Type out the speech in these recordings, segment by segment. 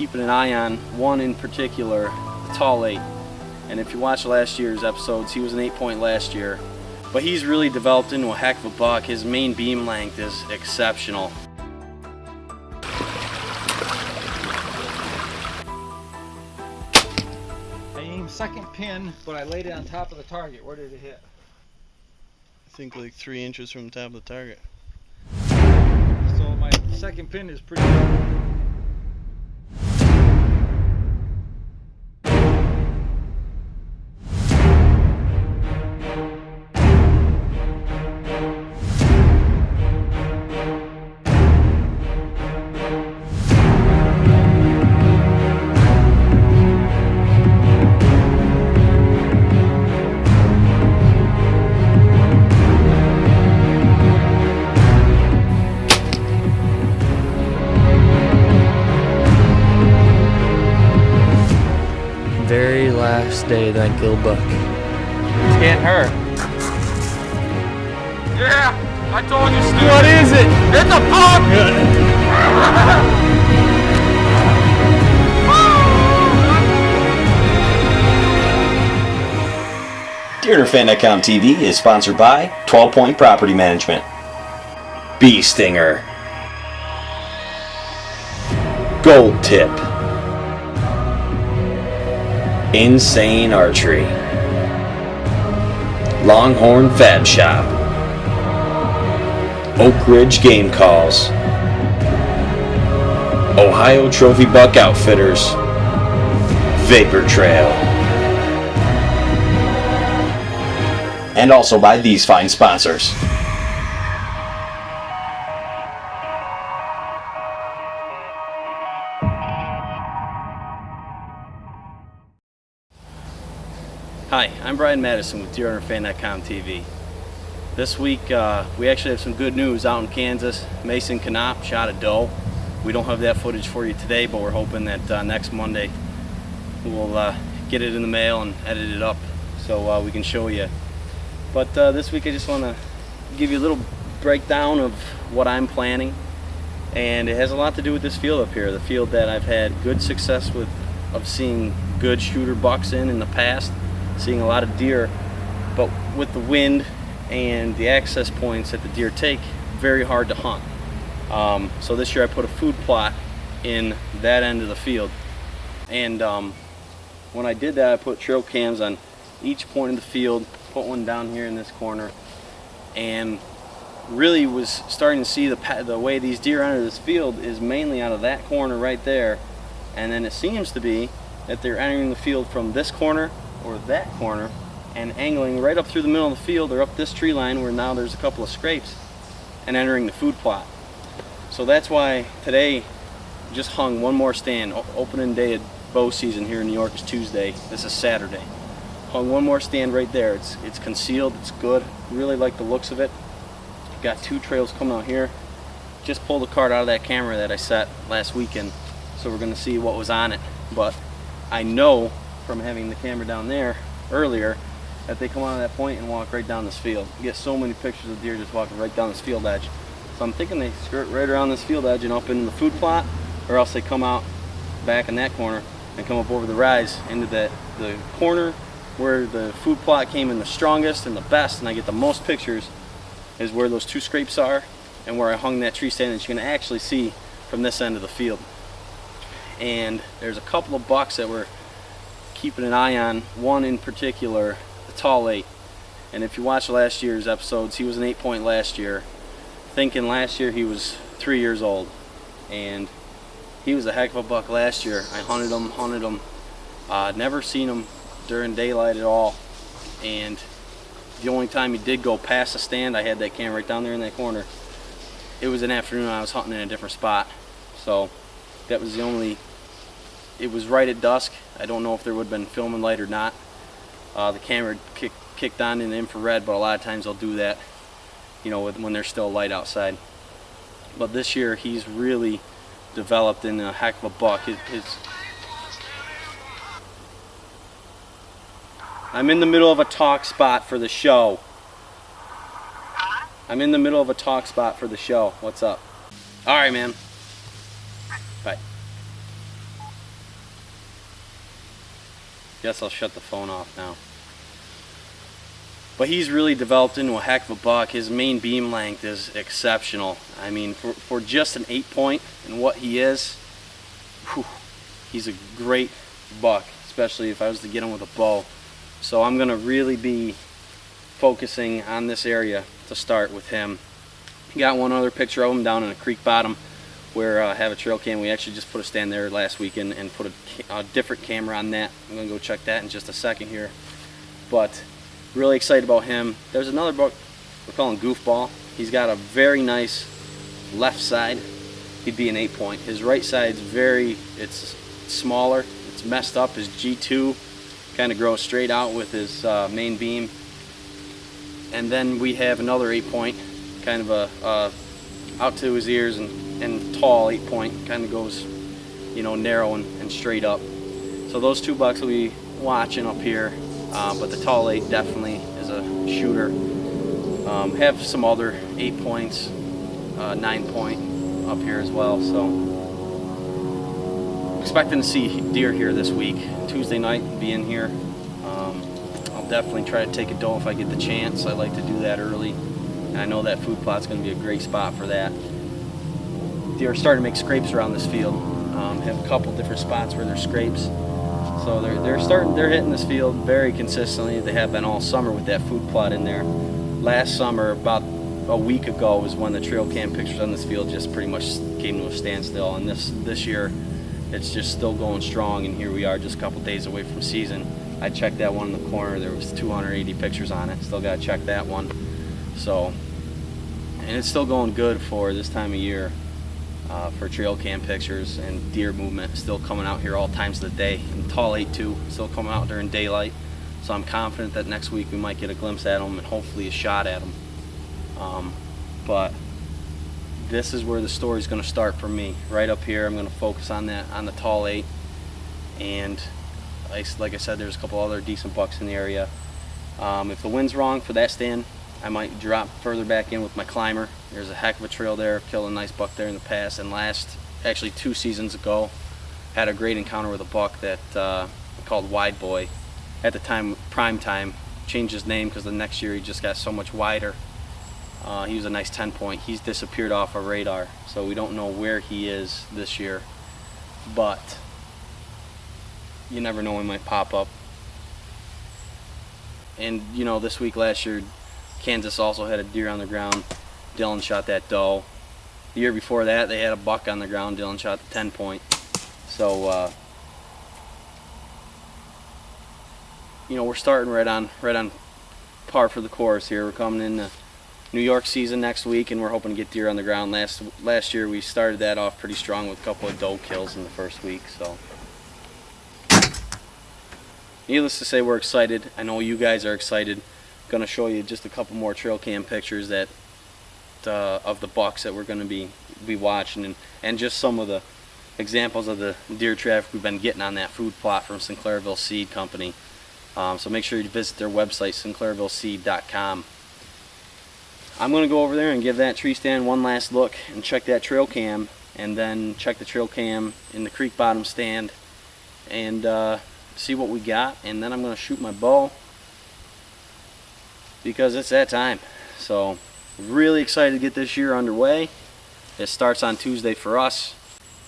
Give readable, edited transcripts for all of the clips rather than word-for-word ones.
keeping an eye on one in particular, the tall 8. And if you watch last year's episodes, he was an 8-point last year. But he's really developed into a heck of a buck. His main beam length is exceptional. I aimed second pin, but I laid it on top of the target. Where did it hit? I think like 3 inches from the top of the target. So my second pin is pretty. Very last day that I killed buck. It's getting her. Yeah, I told you, Steve. What is it? It's a buck! DeerHunterFan.com TV is sponsored by 12 Point Property Management, Bee Stinger, Gold Tip, Insane Archery, Longhorn Fab Shop, Oak Ridge Game Calls, Ohio Trophy Buck Outfitters, Vapor Trail, and also by these fine sponsors. Hi, I'm Brian Madison with DeerHunterFan.com TV. This week we actually have some good news out in Kansas. Mason Knopp shot a doe. We don't have that footage for you today, but we're hoping that next Monday we'll get it in the mail and edit it up so we can show you. But this week I just want to give you a little breakdown of what I'm planning, and it has a lot to do with this field up here, the field that I've had good success with, of seeing good shooter bucks in the past, seeing a lot of deer, but with the wind and the access points that the deer take, very hard to hunt. So this year I put a food plot in that end of the field, and when I did that I put trail cams on each point of the field, put one down here in this corner, and really was starting to see the way these deer enter this field is mainly out of that corner right there, and then it seems to be that they're entering the field from this corner or that corner and angling right up through the middle of the field or up this tree line where now there's a couple of scrapes and entering the food plot. So that's why today just hung one more stand. Opening day of bow season here in New York is Tuesday. This is Saturday. Hung one more stand right there. It's concealed, it's good. Really like the looks of it. Got 2 trails coming out here. Just pulled the card out of that camera that I set last weekend, so we're gonna see what was on it. But I know from having the camera down there earlier that they come out of that point and walk right down this field. You get so many pictures of deer just walking right down this field edge. So I'm thinking they skirt right around this field edge and up into the food plot, or else they come out back in that corner and come up over the rise into the corner where the food plot came in the strongest and the best, and I get the most pictures is where those 2 scrapes are and where I hung that tree stand that you're going to actually see from this end of the field. And there's a couple of bucks that we're keeping an eye on, one in particular, the tall 8. And if you watch last year's episodes, he was an 8-point last year. Thinking last year he was 3 years old, and he was a heck of a buck last year. I hunted him, never seen him during daylight at all, and the only time he did go past the stand, I had that camera right down there in that corner. It was an afternoon, I was hunting in a different spot, so that was the only. It was right at dusk. I don't know if there would have been filming light or not. The camera kicked on in the infrared, but a lot of times I'll do that, you know, when there's still light outside. But this year he's really developed in a heck of a buck. I'm in the middle of a talk spot for the show. I'm in the middle of a talk spot for the show. What's up? All right, man. Bye. Guess I'll shut the phone off now. But he's really developed into a heck of a buck. His main beam length is exceptional. I mean, for just an 8-point and what he is, whew, he's a great buck, especially if I was to get him with a bow. So I'm gonna really be focusing on this area to start with him. Got one other picture of him down in a creek bottom where I have a trail cam. We actually just put a stand there last weekend and put a different camera on that. I'm gonna go check that in just a second here. But really excited about him. There's another buck we're calling Goofball. He's got a very nice left side. He'd be an 8-point. His right side's it's smaller. It's messed up. His G2 kind of grows straight out with his main beam. And then we have another 8-point, kind of a out to his ears and tall 8-point, kind of goes, you know, narrow and straight up. So those two bucks will be watching up here, but the tall 8 definitely is a shooter. Have some other 8 points, 9-point up here as well. So expecting to see deer here this week. Tuesday night, be in here. I'll definitely try to take a doe if I get the chance. I like to do that early, and I know that food plot's going to be a great spot for that. Deer are starting to make scrapes around this field. Have a couple different spots where there's scrapes, so they're hitting this field very consistently. They have been all summer with that food plot in there. Last summer, about a week ago, was when the trail cam pictures on this field just pretty much came to a standstill, and this year it's just still going strong, and here we are just a couple days away from season. I checked that one in the corner. There was 280 pictures on it. Still got to check that one. So, and it's still going good for this time of year for trail cam pictures, and deer movement still coming out here all times of the day. And tall 8 too, still coming out during daylight. So I'm confident that next week we might get a glimpse at them and hopefully a shot at them. But this is where the story's going to start for me. Right up here, I'm going to focus on that, on the tall 8, and like I said, there's a couple other decent bucks in the area. If the wind's wrong for that stand, I might drop further back in with my climber. There's a heck of a trail there. Killed a nice buck there in the past, and actually 2 seasons ago, had a great encounter with a buck that called Wide Boy. At the time, prime time, changed his name because the next year he just got so much wider. He was a nice 10-point. He's disappeared off our radar, so we don't know where he is this year. But you never know, he might pop up. And you know, this week last year, Kansas also had a deer on the ground. Dylan shot that doe. The year before that, they had a buck on the ground. Dylan shot the 10-point. So you know, we're starting right on par for the course here. We're coming in the New York season next week, and we're hoping to get deer on the ground. Last year we started that off pretty strong with a couple of doe kills in the first week. So needless to say, we're excited. I know you guys are excited. Going to show you just a couple more trail cam pictures that of the bucks that we're going to be watching, and just some of the examples of the deer traffic we've been getting on that food plot from Sinclairville Seed Company. So make sure you visit their website, sinclairvilleseed.com. I'm going to go over there and give that tree stand one last look and check that trail cam, and then check the trail cam in the creek bottom stand and see what we got, and then I'm going to shoot my bow because it's that time. So really excited to get this year underway. It starts on Tuesday for us,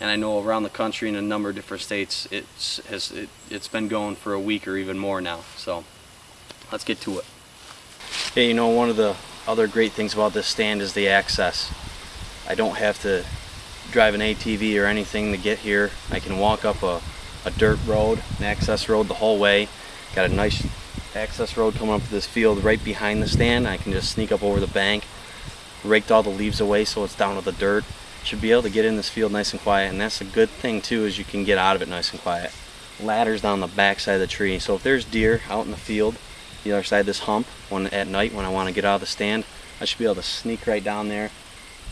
and I know around the country in a number of different states it's been going for a week or even more now. So let's get to it. Hey, you know, one of the other great things about this stand is the access. I don't have to drive an ATV or anything to get here. I can walk up a dirt road, an access road the whole way. Got a nice access road coming up to this field right behind the stand. I can just sneak up over the bank, raked all the leaves away so it's down to the dirt. Should be able to get in this field nice and quiet, and that's a good thing too, is you can get out of it nice and quiet. Ladders down the back side of the tree, so if there's deer out in the field the other side of this hump at night when I want to get out of the stand, I should be able to sneak right down there,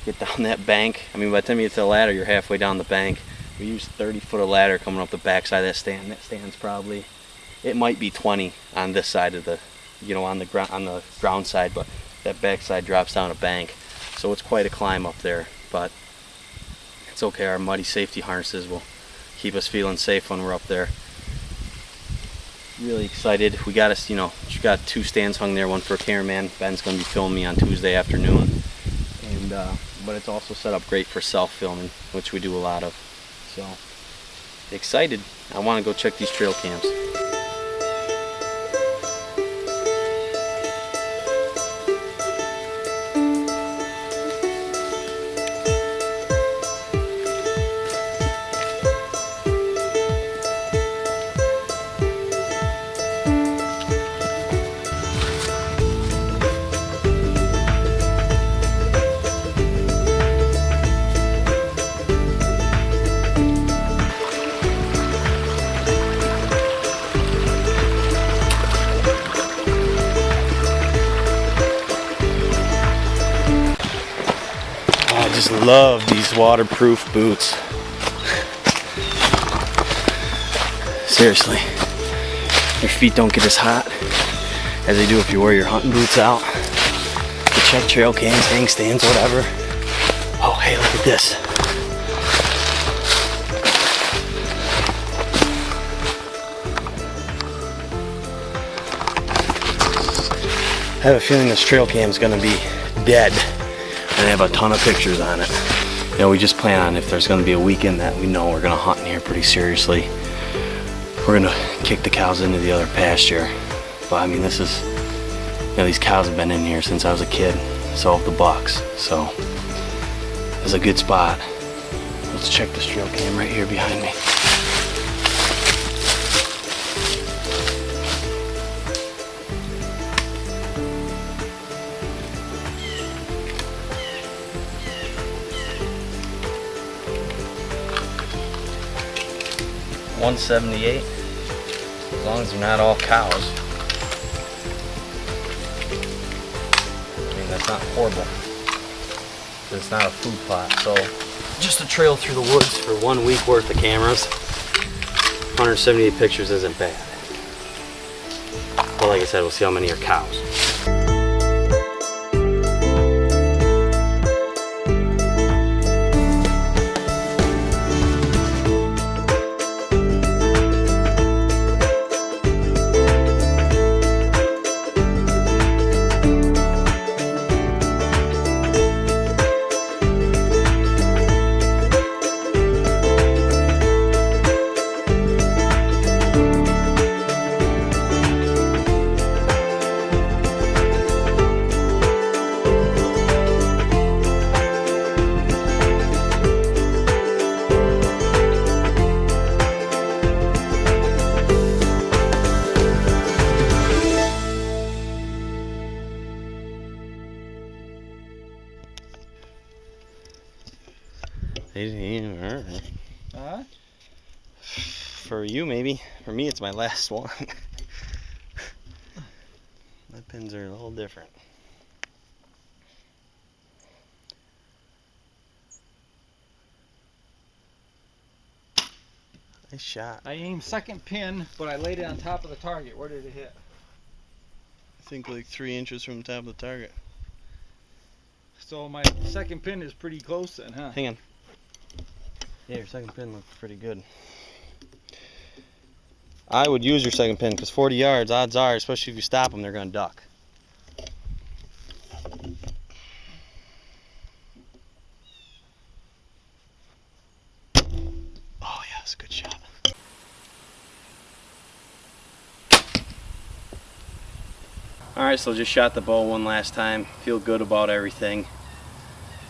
get down that bank. I mean, by the time you get to the ladder, you're halfway down the bank. We use 30-foot of ladder coming up the back side of that stand. That stand's probably, it might be 20 on this side of the, you know, on the ground side, but that back side drops down a bank, so it's quite a climb up there. But it's okay. Our muddy safety harnesses will keep us feeling safe when we're up there. really excited. We got us, we got 2 stands hung there, one for a cameraman. Ben's going to be filming me on Tuesday afternoon, and but it's also set up great for self-filming, which we do a lot of. So excited. I want to go check these trail cams. I just love these waterproof boots. Seriously, your feet don't get as hot as they do if you wear your hunting boots out to check trail cams, hang stands, whatever. Oh, hey, look at this. I have a feeling this trail cam is going to be dead. And I have a ton of pictures on it. We just plan on, if there's going to be a weekend that we know we're going to hunt in here pretty seriously, we're going to kick the cows into the other pasture. But I mean, this is, these cows have been in here since I was a kid. So have the bucks. So it's a good spot. Let's check this trail cam right here behind me. $178, as long as they're not all cows. I mean, that's not horrible. It's not a food plot. So just a trail through the woods for 1 week worth of cameras. 178 pictures isn't bad. But like I said, we'll see how many are cows. They didn't even hurt me. Huh? For you, maybe. For me, it's my last one. My pins are a little different. Nice shot. I aimed second pin, but I laid it on top of the target. Where did it hit? I think like 3 inches from the top of the target. So my second pin is pretty close then, huh? Hang on. Yeah, your second pin looks pretty good. I would use your second pin because 40 yards, odds are, especially if you stop them, they're going to duck. Oh, yeah, that's a good shot. Alright, so just shot the bow one last time. Feel good about everything.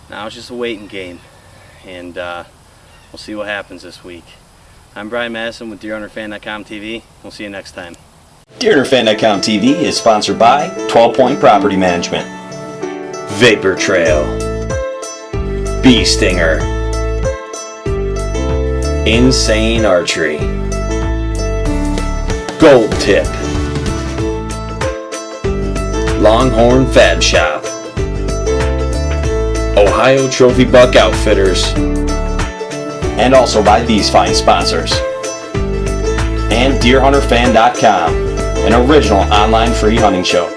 Now it's just a waiting game. And we'll see what happens this week. I'm Brian Madison with DeerHunterFan.com TV. We'll see you next time. DeerHunterFan.com TV is sponsored by 12 Point Property Management, Vapor Trail, Bee Stinger, Insane Archery, Gold Tip, Longhorn Fab Shop, Ohio Trophy Buck Outfitters, and also by these fine sponsors. And DeerHunterFan.com, an original online free hunting show.